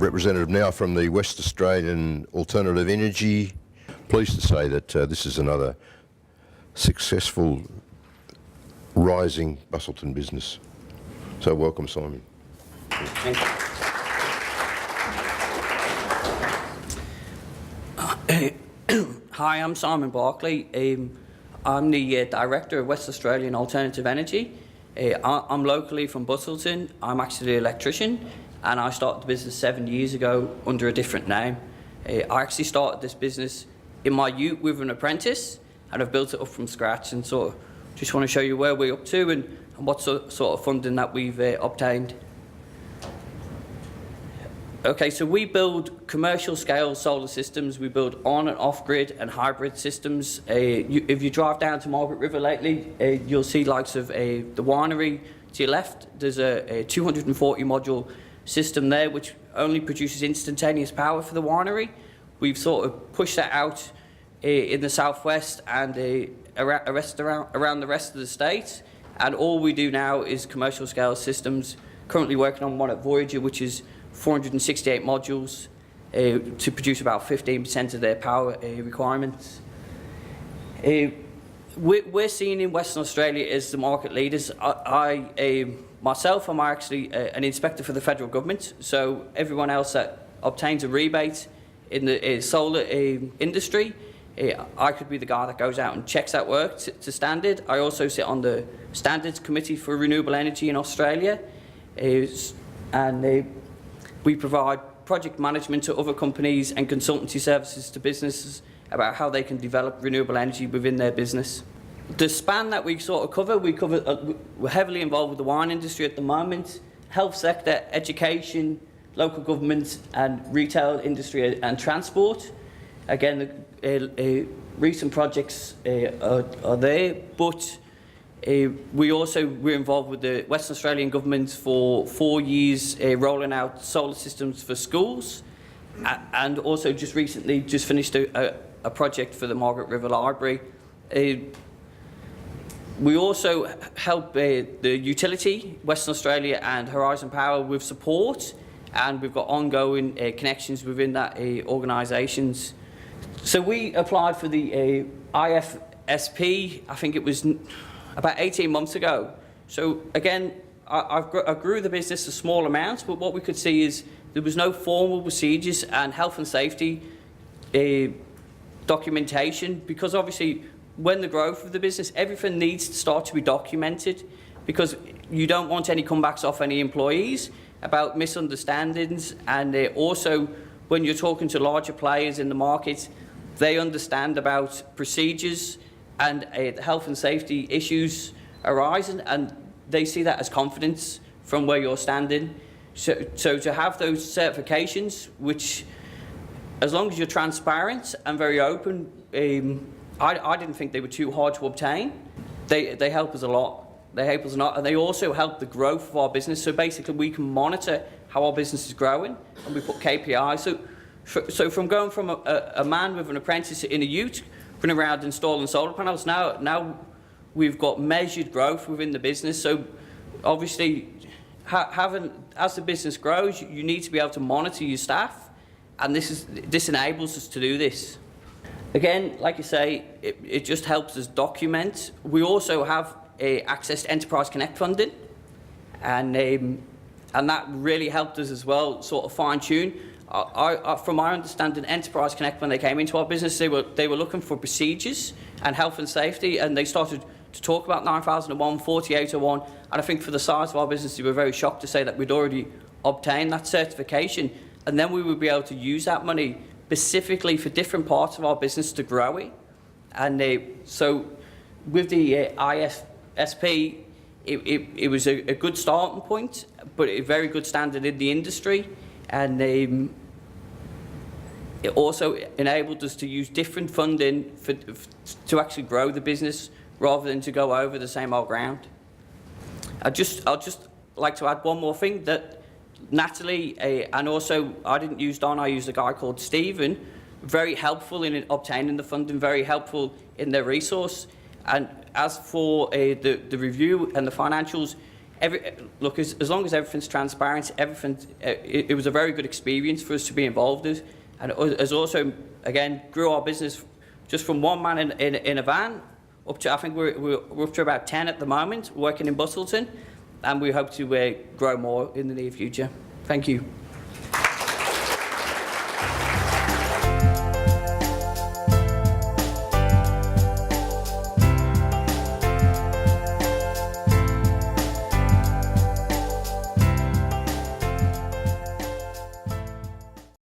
representative now from the West Australian Alternative Energy. Pleased to say that this is another successful, rising Busselton business. So welcome, Simon. Thank you. Hi, I'm Simon Barclay. I'm the Director of West Australian Alternative Energy. I'm locally from Busselton. I'm actually an electrician, and I started the business 7 years ago under a different name. I actually started this business in my youth with an apprentice, and I've built it up from scratch, and sort of just want to show you where we're up to and what sort of funding that we've obtained. Okay, so we build commercial scale solar systems. We build on and off grid and hybrid systems. If you drive down to Margaret River lately, you'll see likes of the winery to your left. There's a 240 module system there which only produces instantaneous power for the winery. We've sort of pushed that out in the southwest and around the rest of the state. And all we do now is commercial scale systems. Currently working on one at Voyager, which is 468 modules to produce about 15% of their power requirements. We're seen in Western Australia as the market leaders. Myself, I'm actually an inspector for the federal government, so everyone else that obtains a rebate in the solar industry, I could be the guy that goes out and checks that work to standard. I also sit on the Standards Committee for Renewable Energy in Australia, and we provide project management to other companies and consultancy services to businesses about how they can develop renewable energy within their business. The span that we sort of cover, we're heavily involved with the wine industry at the moment, health sector, education, local government and retail industry and transport. Again, recent projects are there, but we're involved with the Western Australian government for 4 years rolling out solar systems for schools, and also just recently finished a project for the Margaret River Library. We also help the utility, Western Australia and Horizon Power, with support, and we've got ongoing connections within that organisations. So we applied for the IFSP, I think it was about 18 months ago. So again, I grew the business a small amount, but what we could see is there was no formal procedures and health and safety documentation, because obviously when the growth of the business, everything needs to start to be documented, because you don't want any comebacks off any employees about misunderstandings. And also when you're talking to larger players in the market, they understand about procedures and health and safety issues arising, and they see that as confidence from where you're standing. So to have those certifications, which, as long as you're transparent and very open, I didn't think they were too hard to obtain. They help us a lot. They help us a lot, and they also help the growth of our business. So basically, we can monitor how our business is growing, and we put KPIs. So from going from a man with an apprentice in a ute, running around installing solar panels, now we've got measured growth within the business. So obviously, as the business grows, you need to be able to monitor your staff, and this enables us to do this. Again, like you say, it just helps us document. We also have access to Enterprise Connect funding, and that really helped us as well, sort of fine-tune. From my understanding, Enterprise Connect, when they came into our business, they were looking for procedures and health and safety, and they started to talk about 9001, 4801, and I think for the size of our business, they were very shocked to say that we'd already obtained that certification, and then we would be able to use that money specifically for different parts of our business to grow it. And so with the IFSP, it was a good starting point, but a very good standard in the industry. And it also enabled us to use different funding to actually grow the business rather than to go over the same old ground. I'd just like to add one more thing, that Natalie, and also I didn't use Don, I used a guy called Stephen, very helpful in obtaining the funding, very helpful in their resource. And as for the review and the financials, look, as long as everything's transparent, it was a very good experience for us to be involved in, and it has also, again, grew our business just from one man in a van up to, I think we're up to about 10 at the moment, working in Busselton, and we hope to grow more in the near future. Thank you.